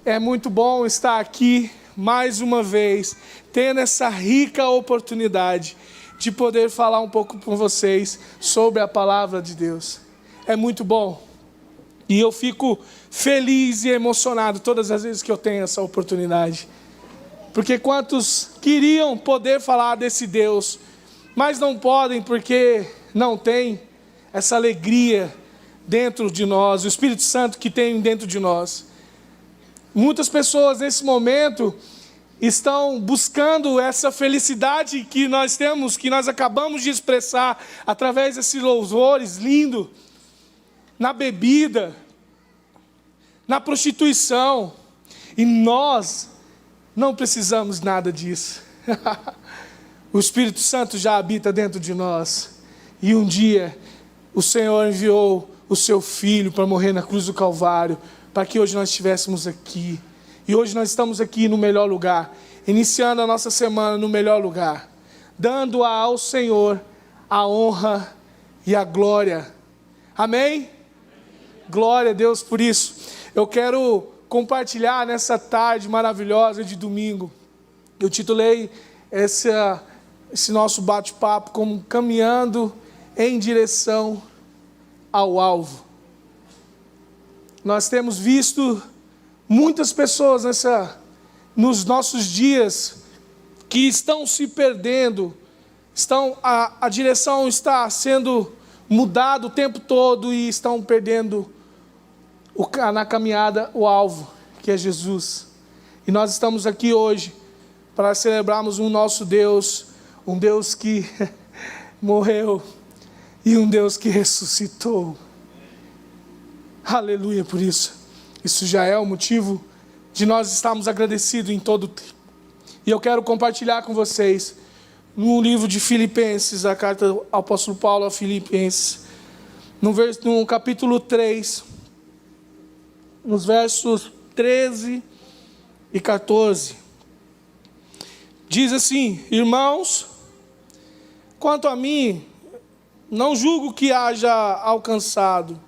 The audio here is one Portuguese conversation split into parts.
É muito bom estar aqui mais uma vez, tendo essa rica oportunidade de poder falar um pouco com vocês sobre a palavra de Deus. É muito bom. E eu fico feliz e emocionado todas as vezes que eu tenho essa oportunidade. Porque quantos queriam poder falar desse Deus, mas não podem porque não tem essa alegria dentro de nós, o Espírito Santo que tem dentro de nós. Muitas pessoas nesse momento estão buscando essa felicidade que nós temos, que nós acabamos de expressar através desses louvores lindos, na bebida, na prostituição, e nós não precisamos nada disso. O Espírito Santo já habita dentro de nós, e um dia o Senhor enviou o seu Filho para morrer na cruz do Calvário, para que hoje nós estivéssemos aqui. E hoje nós estamos aqui no melhor lugar, iniciando a nossa semana no melhor lugar, dando ao Senhor a honra e a glória. Amém? Glória a Deus por isso. Eu quero compartilhar nessa tarde maravilhosa de domingo. Eu titulei esse nosso bate-papo como Caminhando em Direção ao Alvo. Nós temos visto muitas pessoas nos nossos dias que estão se perdendo, a direção está sendo mudada o tempo todo e estão perdendo na caminhada o alvo, que é Jesus. E nós estamos aqui hoje para celebrarmos um nosso Deus, um Deus que morreu e um Deus que ressuscitou. Aleluia por isso. Isso já é o motivo de nós estarmos agradecidos em todo o tempo. E eu quero compartilhar com vocês, no livro de Filipenses, a carta ao apóstolo Paulo a Filipenses, no capítulo 3, nos versos 13 e 14. Diz assim: irmãos, quanto a mim, não julgo que haja alcançado,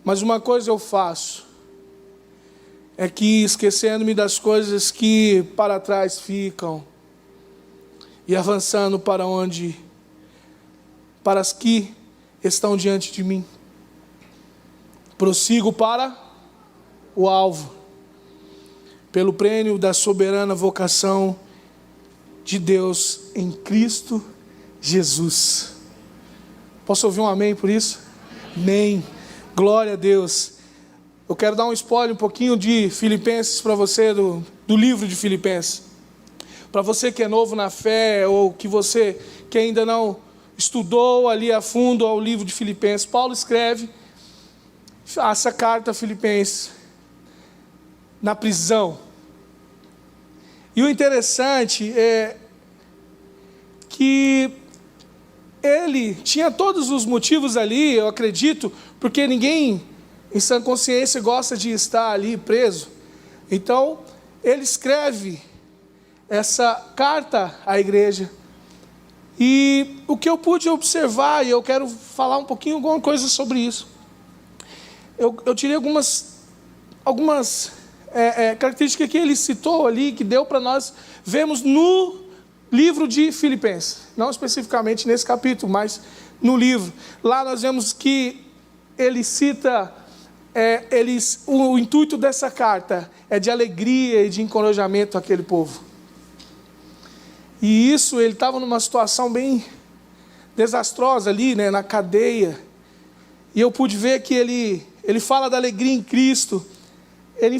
mas uma coisa eu faço, é que esquecendo-me das coisas que para trás ficam e avançando para as que estão diante de mim, prossigo para o alvo, pelo prêmio da soberana vocação de Deus em Cristo Jesus. Posso ouvir um amém por isso? Amém. Glória a Deus. Eu quero dar um spoiler um pouquinho de Filipenses para você, do livro de Filipenses. Para você que é novo na fé, ou que ainda não estudou ali a fundo o livro de Filipenses, Paulo escreve essa carta a Filipenses na prisão. E o interessante é que ele tinha todos os motivos ali, eu acredito, porque ninguém em sã consciência gosta de estar ali preso. Então, ele escreve essa carta à igreja. E o que eu pude observar, e eu quero falar alguma coisa sobre isso. Eu tirei algumas características que ele citou ali, que deu para nós vermos no livro de Filipenses. Não especificamente nesse capítulo, mas no livro. Lá nós vemos que ele cita... o intuito dessa carta é de alegria e de encorajamento àquele povo. E isso, ele estava numa situação bem desastrosa ali, na cadeia. E eu pude ver que ele fala da alegria em Cristo. Ele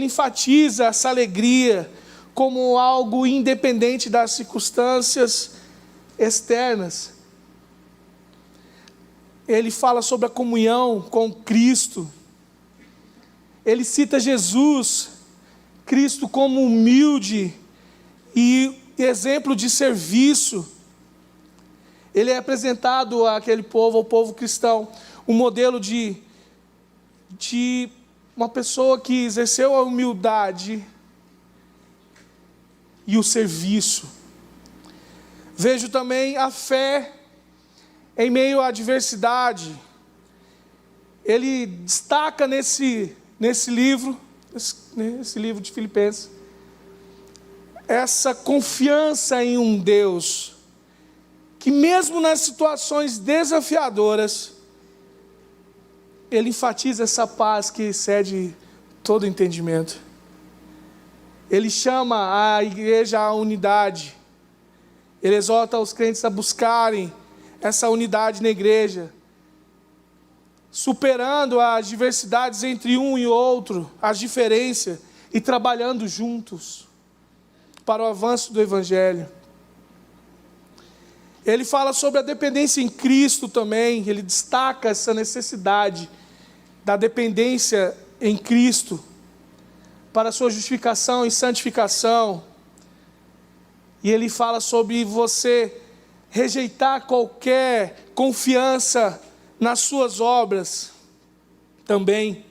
enfatiza essa alegria como algo independente das circunstâncias externas. Ele fala sobre a comunhão com Cristo. Ele cita Jesus, Cristo, como humilde e exemplo de serviço. Ele é apresentado àquele povo, ao povo cristão, um modelo de uma pessoa que exerceu a humildade e o serviço. Vejo também a fé em meio à adversidade. Ele destaca nesse livro, nesse livro de Filipenses. Essa confiança em um Deus que mesmo nas situações desafiadoras, ele enfatiza essa paz que excede todo entendimento. Ele chama a igreja à unidade. Ele exorta os crentes a buscarem essa unidade na igreja, superando as diversidades entre um e outro, as diferenças, e trabalhando juntos para o avanço do Evangelho. Ele fala sobre a dependência em Cristo também. Ele destaca essa necessidade da dependência em Cristo para a sua justificação e santificação. E ele fala sobre você rejeitar qualquer confiança nas suas obras também.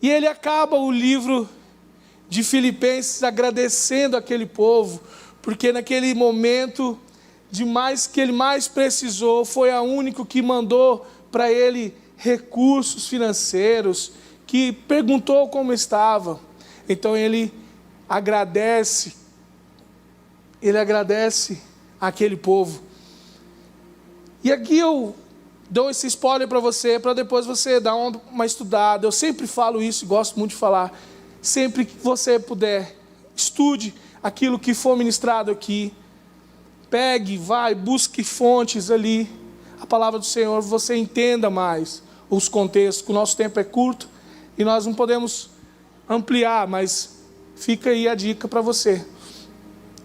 E ele acaba o livro de Filipenses agradecendo aquele povo, porque naquele momento que ele mais precisou, foi a único que mandou para ele recursos financeiros, que perguntou como estava. Então ele agradece àquele povo. E aqui eu dou esse spoiler para você, para depois você dar uma estudada. Eu sempre falo isso e gosto muito de falar. Sempre que você puder, estude aquilo que for ministrado aqui. Pegue, busque fontes ali, a palavra do Senhor, você entenda mais os contextos, que o nosso tempo é curto e nós não podemos ampliar, mas fica aí a dica para você.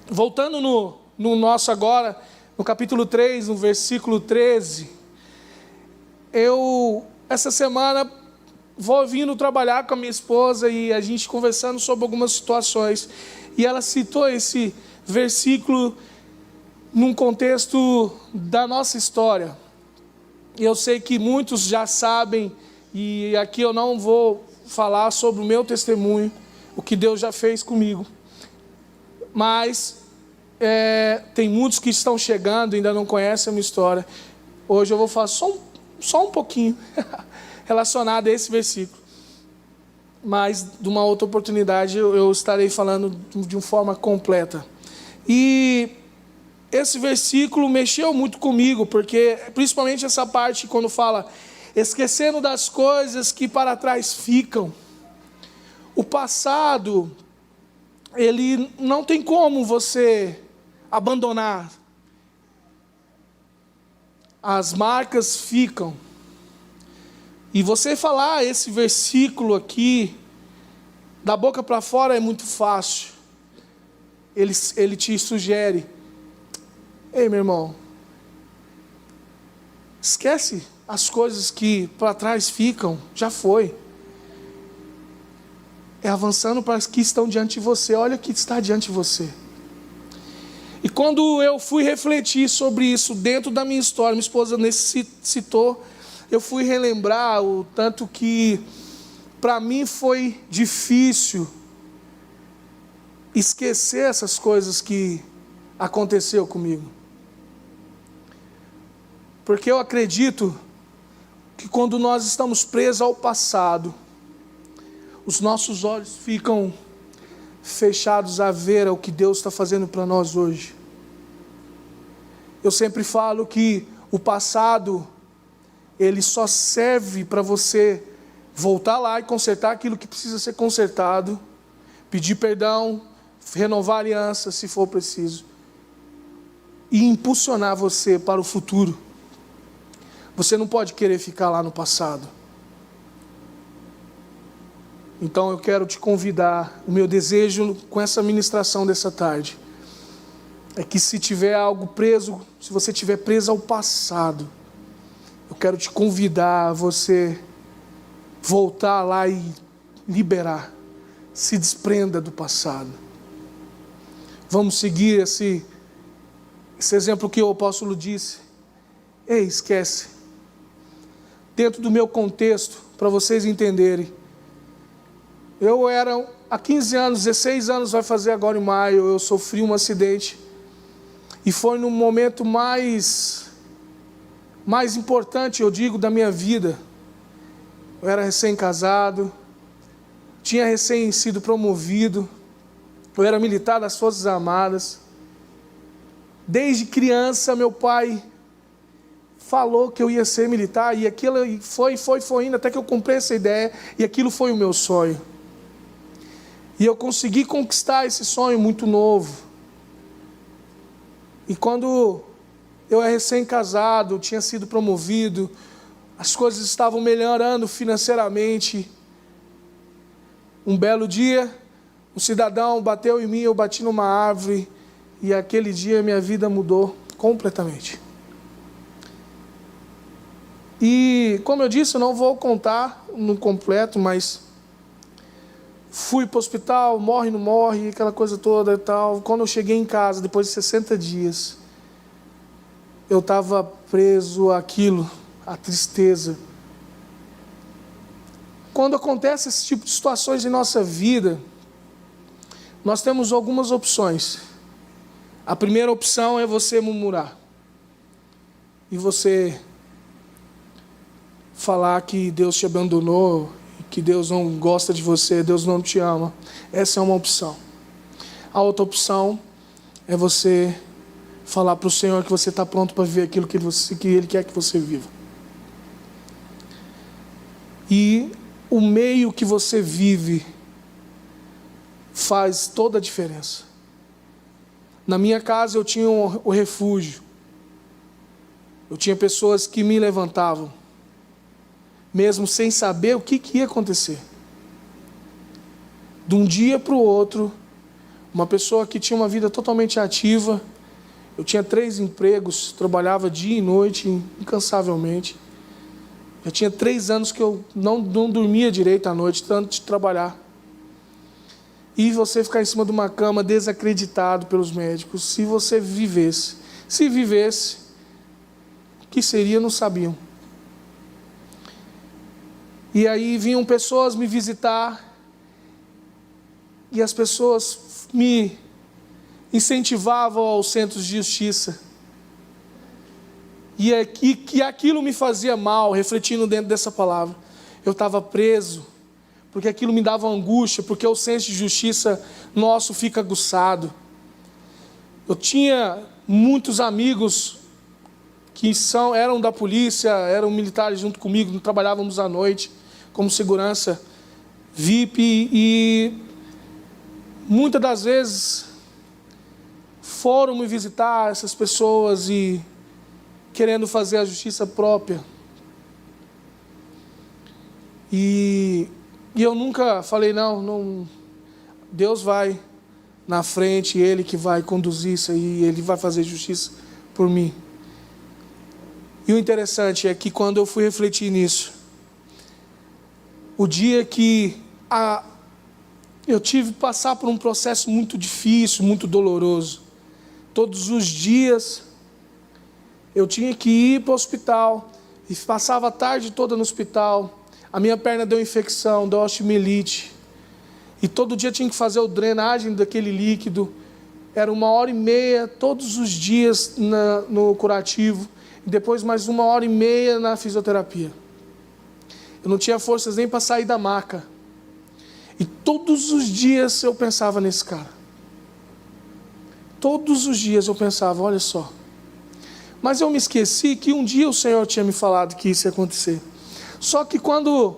Voltando no nosso agora, no capítulo 3, no versículo 13, essa semana, vou vindo trabalhar com a minha esposa e a gente conversando sobre algumas situações, e ela citou esse versículo num contexto da nossa história. Eu sei que muitos já sabem, e aqui eu não vou falar sobre o meu testemunho, o que Deus já fez comigo. Mas tem muitos que estão chegando e ainda não conhecem a minha história. Hoje eu vou falar só um pouquinho relacionado a esse versículo. Mas de uma outra oportunidade eu estarei falando de uma forma completa. E esse versículo mexeu muito comigo, porque principalmente essa parte quando fala, esquecendo das coisas que para trás ficam. O passado, ele não tem como você abandonar. As marcas ficam. E você falar esse versículo aqui, da boca para fora é muito fácil. Ele te sugere, ei, meu irmão, esquece as coisas que para trás ficam, já foi. É avançando para as que estão diante de você. Olha o que está diante de você. E quando eu fui refletir sobre isso dentro da minha história, minha esposa citou, eu fui relembrar o tanto que para mim foi difícil esquecer essas coisas que aconteceu comigo. Porque eu acredito que quando nós estamos presos ao passado, os nossos olhos ficam fechados a ver o que Deus está fazendo para nós hoje. Eu sempre falo que o passado, ele só serve para você voltar lá e consertar aquilo que precisa ser consertado, pedir perdão, renovar a aliança se for preciso, e impulsionar você para o futuro. Você não pode querer ficar lá no passado. Então eu quero te convidar, o meu desejo com essa ministração dessa tarde, é que se tiver algo preso, se você estiver preso ao passado, eu quero te convidar a você voltar lá e liberar, se desprenda do passado. Vamos seguir esse exemplo que o apóstolo disse. Ei, esquece. Dentro do meu contexto, para vocês entenderem, eu era, há 15 anos, 16 anos vai fazer agora em maio, eu sofri um acidente. E foi no momento mais importante, eu digo, da minha vida. Eu era recém-casado, tinha recém sido promovido, eu era militar das Forças Armadas. Desde criança, meu pai falou que eu ia ser militar, e aquilo foi indo, até que eu comprei essa ideia, e aquilo foi o meu sonho. E eu consegui conquistar esse sonho muito novo. E quando eu era recém-casado, tinha sido promovido, as coisas estavam melhorando financeiramente. Um belo dia, um cidadão bateu em mim, eu bati numa árvore, e aquele dia minha vida mudou completamente. E, como eu disse, eu não vou contar no completo, mas fui para o hospital, morre, não morre, aquela coisa toda e tal. Quando eu cheguei em casa, depois de 60 dias, eu estava preso àquilo, à tristeza. Quando acontece esse tipo de situações em nossa vida, nós temos algumas opções. A primeira opção é você murmurar. E você falar que Deus te abandonou, que Deus não gosta de você, Deus não te ama. Essa é uma opção. A outra opção é você falar para o Senhor que você está pronto para viver aquilo que Ele quer que você viva. E o meio que você vive faz toda a diferença. Na minha casa eu tinha o refúgio. Eu tinha pessoas que me levantavam, mesmo sem saber o que ia acontecer. De um dia para o outro, uma pessoa que tinha uma vida totalmente ativa, eu tinha 3 empregos, trabalhava dia e noite, incansavelmente. Já tinha 3 anos que eu não dormia direito à noite, tanto de trabalhar. E você ficar em cima de uma cama desacreditado pelos médicos, se você vivesse. Se vivesse, o que seria, não sabiam. E aí vinham pessoas me visitar, e as pessoas me incentivavam aos centros de justiça. E que aquilo me fazia mal, refletindo dentro dessa palavra. Eu estava preso, porque aquilo me dava angústia, porque o senso de justiça nosso fica aguçado. Eu tinha muitos amigos que eram da polícia, eram militares junto comigo, trabalhávamos à noite como segurança VIP, e muitas das vezes foram me visitar essas pessoas e querendo fazer a justiça própria. E eu nunca falei, não, Deus vai na frente, Ele que vai conduzir isso aí, Ele vai fazer justiça por mim. E o interessante é que quando eu fui refletir nisso, o dia que eu tive que passar por um processo muito difícil, muito doloroso, todos os dias eu tinha que ir para o hospital, e passava a tarde toda no hospital. A minha perna deu infecção, deu osteomielite, e todo dia tinha que fazer a drenagem daquele líquido. Era 1h30 todos os dias no curativo, e depois mais 1h30 na fisioterapia. Eu não tinha forças nem para sair da maca. E todos os dias eu pensava nesse cara. Todos os dias eu pensava, olha só. Mas eu me esqueci que um dia o Senhor tinha me falado que isso ia acontecer. Só que quando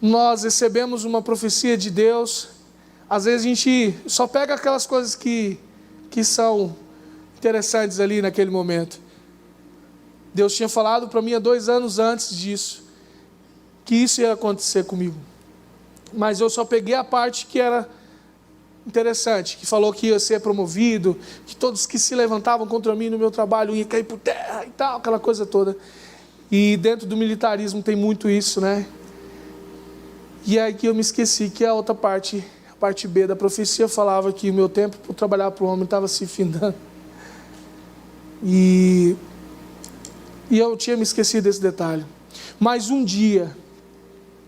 nós recebemos uma profecia de Deus, às vezes a gente só pega aquelas coisas que são interessantes ali naquele momento. Deus tinha falado para mim há 2 anos antes disso, que isso ia acontecer comigo. Mas eu só peguei a parte que era interessante, que falou que ia ser promovido, que todos que se levantavam contra mim no meu trabalho iam cair por terra e tal, aquela coisa toda. E dentro do militarismo tem muito isso, né? E aí que eu me esqueci que a outra parte, a parte B da profecia, falava que o meu tempo para trabalhar para o homem estava se findando. E eu tinha me esquecido desse detalhe. Mas um dia,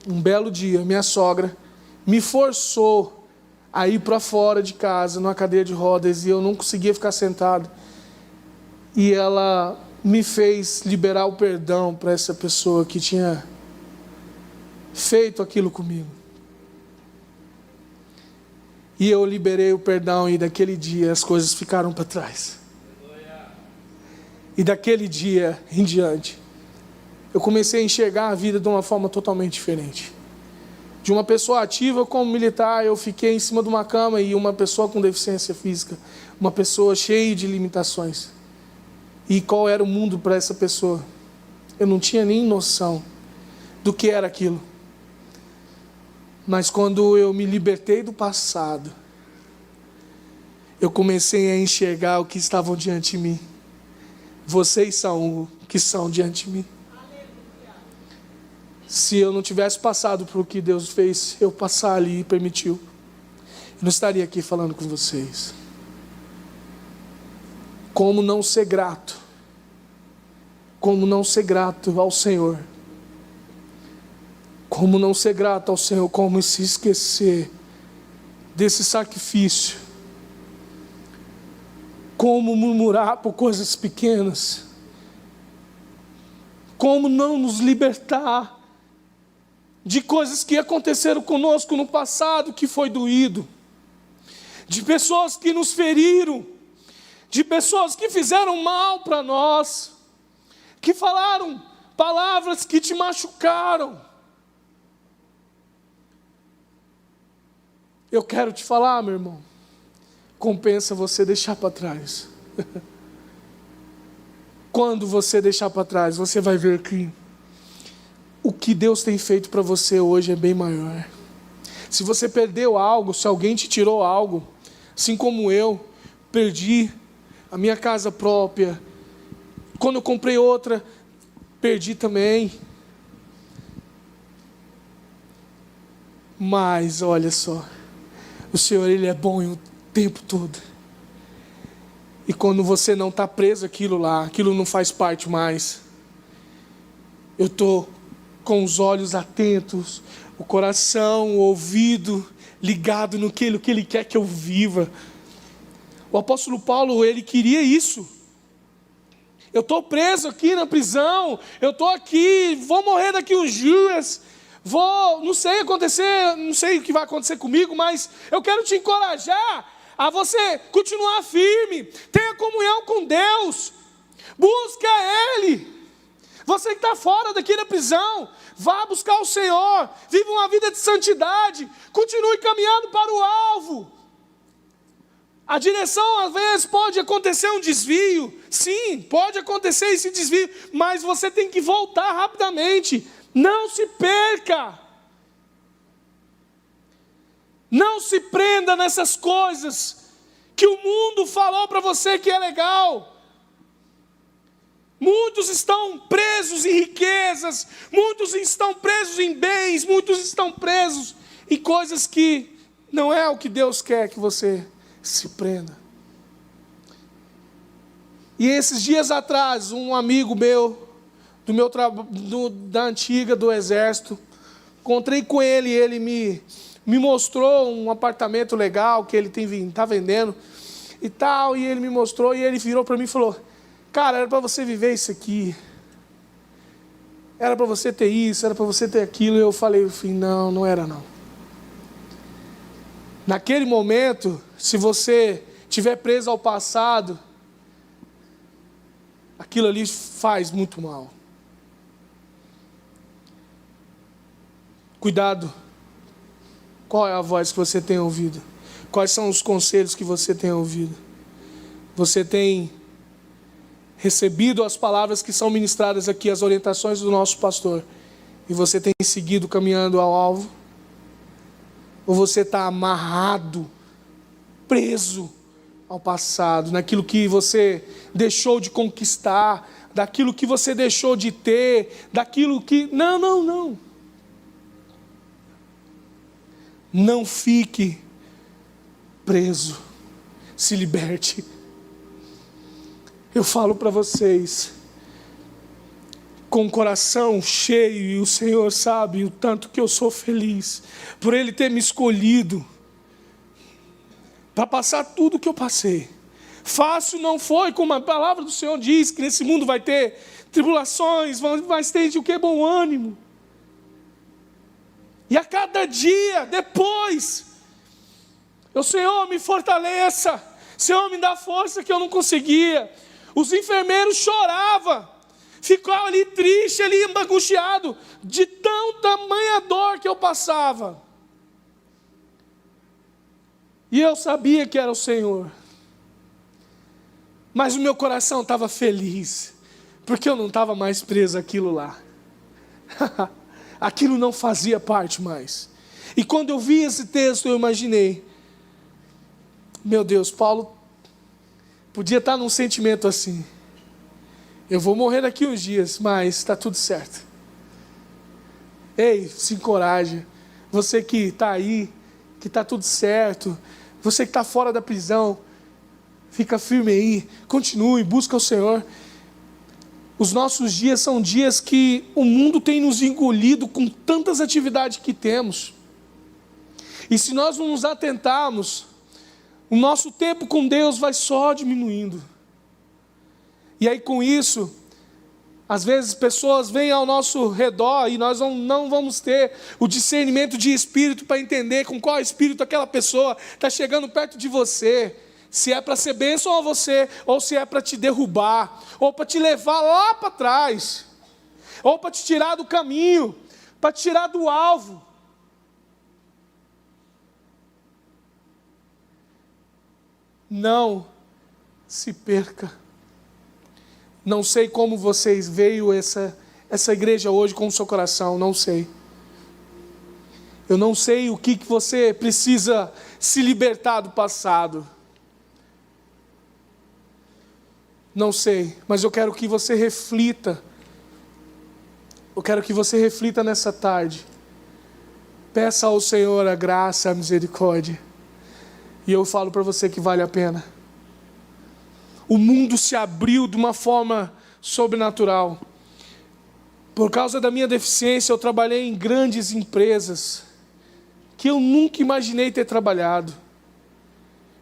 um belo dia, minha sogra me forçou a ir para fora de casa, numa cadeira de rodas, e eu não conseguia ficar sentado. E ela me fez liberar o perdão para essa pessoa que tinha feito aquilo comigo. E eu liberei o perdão e daquele dia as coisas ficaram para trás. E daquele dia em diante, eu comecei a enxergar a vida de uma forma totalmente diferente. De uma pessoa ativa como militar, eu fiquei em cima de uma cama e uma pessoa com deficiência física, uma pessoa cheia de limitações. E qual era o mundo para essa pessoa? Eu não tinha nem noção do que era aquilo. Mas quando eu me libertei do passado, eu comecei a enxergar o que estavam diante de mim. Vocês são o que são diante de mim. Se eu não tivesse passado por o que Deus fez, eu passar ali e permitiu, eu não estaria aqui falando com vocês. Como não ser grato? Como não ser grato ao Senhor? Como não ser grato ao Senhor? Como se esquecer desse sacrifício? Como murmurar por coisas pequenas? Como não nos libertar de coisas que aconteceram conosco no passado, que foi doído, de pessoas que nos feriram, de pessoas que fizeram mal para nós, que falaram palavras que te machucaram. Eu quero te falar, meu irmão, compensa você deixar para trás. Quando você deixar para trás, você vai ver que o que Deus tem feito para você hoje é bem maior. Se você perdeu algo, se alguém te tirou algo, assim como eu, perdi a minha casa própria. Quando eu comprei outra, perdi também. Mas, olha só, o Senhor, Ele é bom o tempo todo. E quando você não está preso àquilo lá, aquilo não faz parte mais. Eu estou com os olhos atentos, o coração, o ouvido ligado no que Ele quer que eu viva. O apóstolo Paulo, ele queria isso. Eu estou preso aqui na prisão, eu estou aqui, vou morrer daqui uns dias, não sei o que vai acontecer comigo, mas eu quero te encorajar a você continuar firme, tenha comunhão com Deus, busque a Ele. Você que está fora daqui da prisão, vá buscar o Senhor, viva uma vida de santidade, continue caminhando para o alvo. A direção, às vezes, pode acontecer um desvio, sim, pode acontecer esse desvio, mas você tem que voltar rapidamente, não se perca. Não se prenda nessas coisas que o mundo falou para você que é legal. Muitos estão presos em riquezas, muitos estão presos em bens, muitos estão presos em coisas que não é o que Deus quer que você se prenda. E esses dias atrás, um amigo meu, da antiga, do exército, encontrei com ele e ele me mostrou um apartamento legal que ele está vendendo e tal, e ele me mostrou e ele virou para mim e falou: cara, era para você viver isso aqui, era para você ter isso, era para você ter aquilo. E eu falei, não era não. Naquele momento, se você estiver preso ao passado, aquilo ali faz muito mal. Cuidado. Qual é a voz que você tem ouvido? Quais são os conselhos que você tem ouvido? Você tem recebido as palavras que são ministradas aqui, as orientações do nosso pastor, e você tem seguido caminhando ao alvo? Ou você está amarrado, preso ao passado, naquilo que você deixou de conquistar, daquilo que você deixou de ter, daquilo que... Não. Não fique preso, se liberte. Eu falo para vocês, com o coração cheio, e o Senhor sabe o tanto que eu sou feliz, por Ele ter me escolhido, para passar tudo que eu passei. Fácil não foi, como a palavra do Senhor diz, que nesse mundo vai ter tribulações, mas tem de o que? Bom ânimo. E a cada dia depois, Senhor, me fortaleça. Senhor, me dá força que eu não conseguia. Os enfermeiros choravam. Ficavam ali triste, ali angustiado, de tão tamanha dor que eu passava. E eu sabia que era o Senhor. Mas o meu coração estava feliz, porque eu não estava mais preso àquilo lá. Aquilo não fazia parte mais. E quando eu vi esse texto, eu imaginei, meu Deus, Paulo podia estar num sentimento assim. Eu vou morrer daqui uns dias, mas está tudo certo. Ei, se encoraja. Você que está aí, que está tudo certo. Você que está fora da prisão, fica firme aí. Continue, busca o Senhor. Os nossos dias são dias que o mundo tem nos engolido com tantas atividades que temos. E se nós não nos atentarmos, o nosso tempo com Deus vai só diminuindo. E aí com isso, às vezes pessoas vêm ao nosso redor e nós não vamos ter o discernimento de espírito para entender com qual espírito aquela pessoa está chegando perto de você. Se é para ser bênção a você, ou se é para te derrubar, ou para te levar lá para trás, ou para te tirar do caminho, para te tirar do alvo. Não se perca. Não sei como vocês veio essa igreja hoje com o seu coração, não sei. Eu não sei o que você precisa se libertar do passado. Não sei, mas eu quero que você reflita. Eu quero que você reflita nessa tarde. Peça ao Senhor a graça, a misericórdia. E eu falo para você que vale a pena. O mundo se abriu de uma forma sobrenatural. Por causa da minha deficiência, eu trabalhei em grandes empresas que eu nunca imaginei ter trabalhado.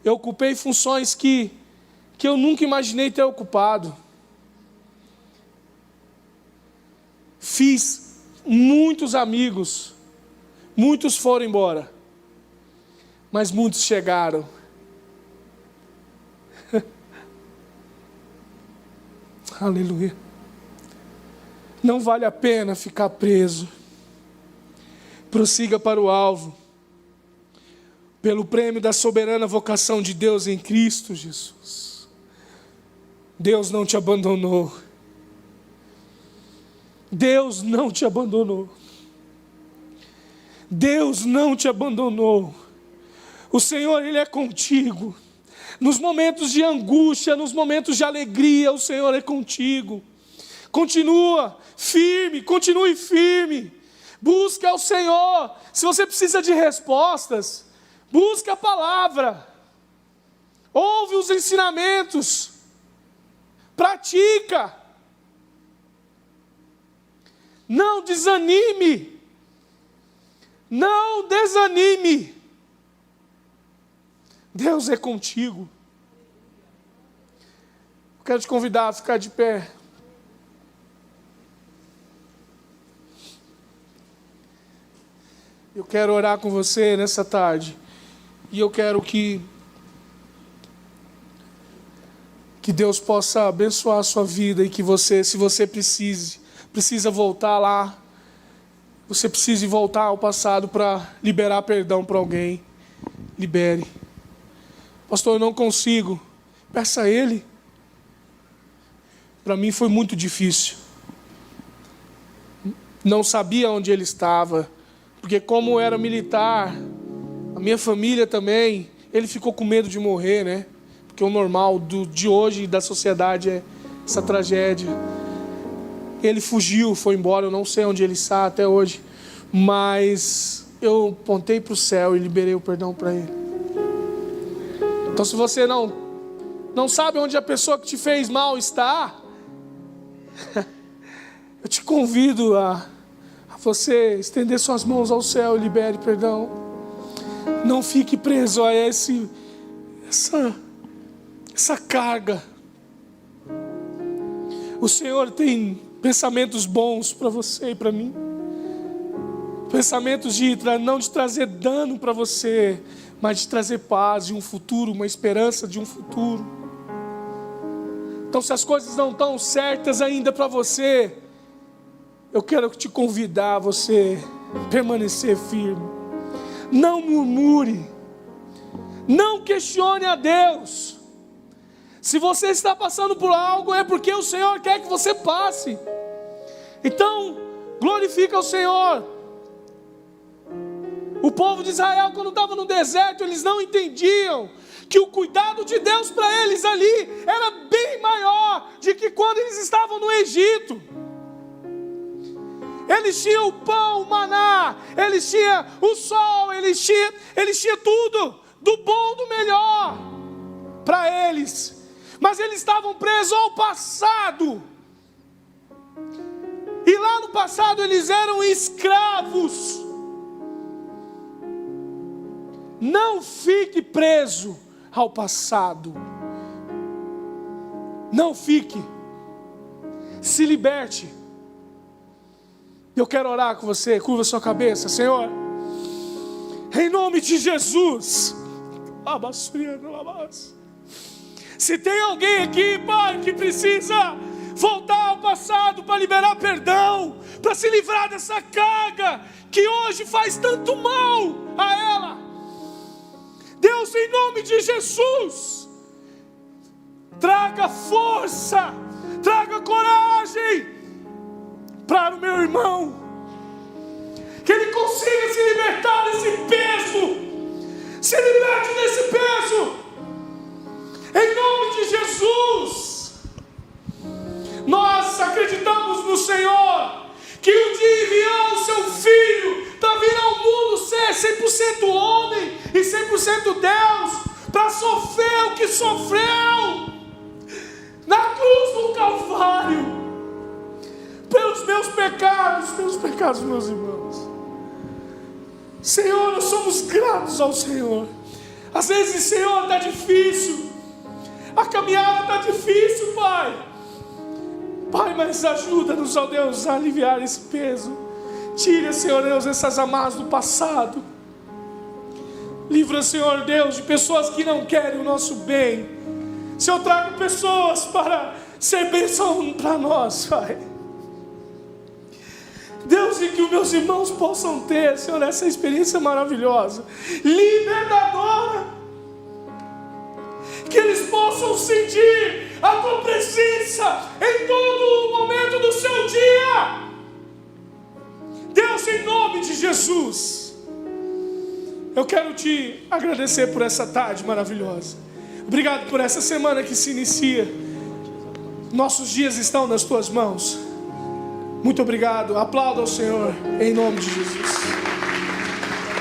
Eu ocupei funções que eu nunca imaginei ter ocupado. Fiz muitos amigos, muitos foram embora, mas muitos chegaram. Aleluia. Não vale a pena ficar preso. Prossiga para o alvo, pelo prêmio da soberana vocação de Deus em Cristo Jesus. Deus não te abandonou. Deus não te abandonou. Deus não te abandonou. O Senhor, Ele é contigo. Nos momentos de angústia, nos momentos de alegria, o Senhor é contigo. Continua firme, continue firme. Busca ao Senhor. Se você precisa de respostas, busca a palavra. Ouve os ensinamentos. Pratica. Não desanime. Não desanime. Deus é contigo. Eu quero te convidar a ficar de pé. Eu quero orar com você nessa tarde. E eu quero que Deus possa abençoar a sua vida e que você, se você precisa voltar lá, você precisa voltar ao passado para liberar perdão para alguém, libere. Pastor, eu não consigo. Peça a Ele. Para mim foi muito difícil. Não sabia onde ele estava, porque como eu era militar, a minha família também, ele ficou com medo de morrer, né? Porque o normal de hoje da sociedade é essa tragédia. Ele fugiu, foi embora, eu não sei onde ele está até hoje, mas eu apontei para o céu e liberei o perdão para ele. Então se você não sabe onde a pessoa que te fez mal está, eu te convido a você estender suas mãos ao céu e libere perdão. Não fique preso a essa carga. O Senhor tem pensamentos bons para você e para mim. Pensamentos não de trazer dano para você, mas de trazer paz, de um futuro, uma esperança de um futuro. Então, se as coisas não estão certas ainda para você, eu quero te convidar a você permanecer firme. Não murmure, não questione a Deus. Se você está passando por algo, é porque o Senhor quer que você passe. Então, glorifica o Senhor. O povo de Israel, quando estava no deserto, eles não entendiam que o cuidado de Deus para eles ali era bem maior do que quando eles estavam no Egito. Eles tinham o pão, o maná, eles tinham o sol, eles tinham tudo, do bom, do melhor para eles. Mas eles estavam presos ao passado. E lá no passado eles eram escravos. Não fique preso ao passado. Não fique. Se liberte. Eu quero orar com você. Curva sua cabeça. Senhor, em nome de Jesus. Se tem alguém aqui, Pai, que precisa voltar ao passado para liberar perdão, para se livrar dessa carga que hoje faz tanto mal a ela, Deus, em nome de Jesus, traga força, traga coragem para o meu irmão, que ele consiga se libertar desse peso, se liberte desse peso, em nome de Jesus. Nós acreditamos no Senhor, que um dia enviou o seu Filho para vir ao mundo ser 100% homem e 100% Deus, para sofrer o que sofreu na cruz do Calvário, pelos meus pecados, meus irmãos. Senhor, nós somos gratos ao Senhor. Às vezes, Senhor, está difícil, a caminhada está difícil, Pai. Pai, mas ajuda-nos, ó Deus, a aliviar esse peso. Tira, Senhor Deus, essas amarras do passado. Livra, Senhor Deus, de pessoas que não querem o nosso bem. Senhor, traga pessoas para ser bênção para nós, Pai. Deus, e que os meus irmãos possam ter, Senhor, essa experiência maravilhosa, libertadora. Que eles possam sentir a tua presença em todo o momento do seu dia. Deus, em nome de Jesus, eu quero te agradecer por essa tarde maravilhosa. Obrigado por essa semana que se inicia. Nossos dias estão nas tuas mãos. Muito obrigado. Aplauda ao Senhor em nome de Jesus.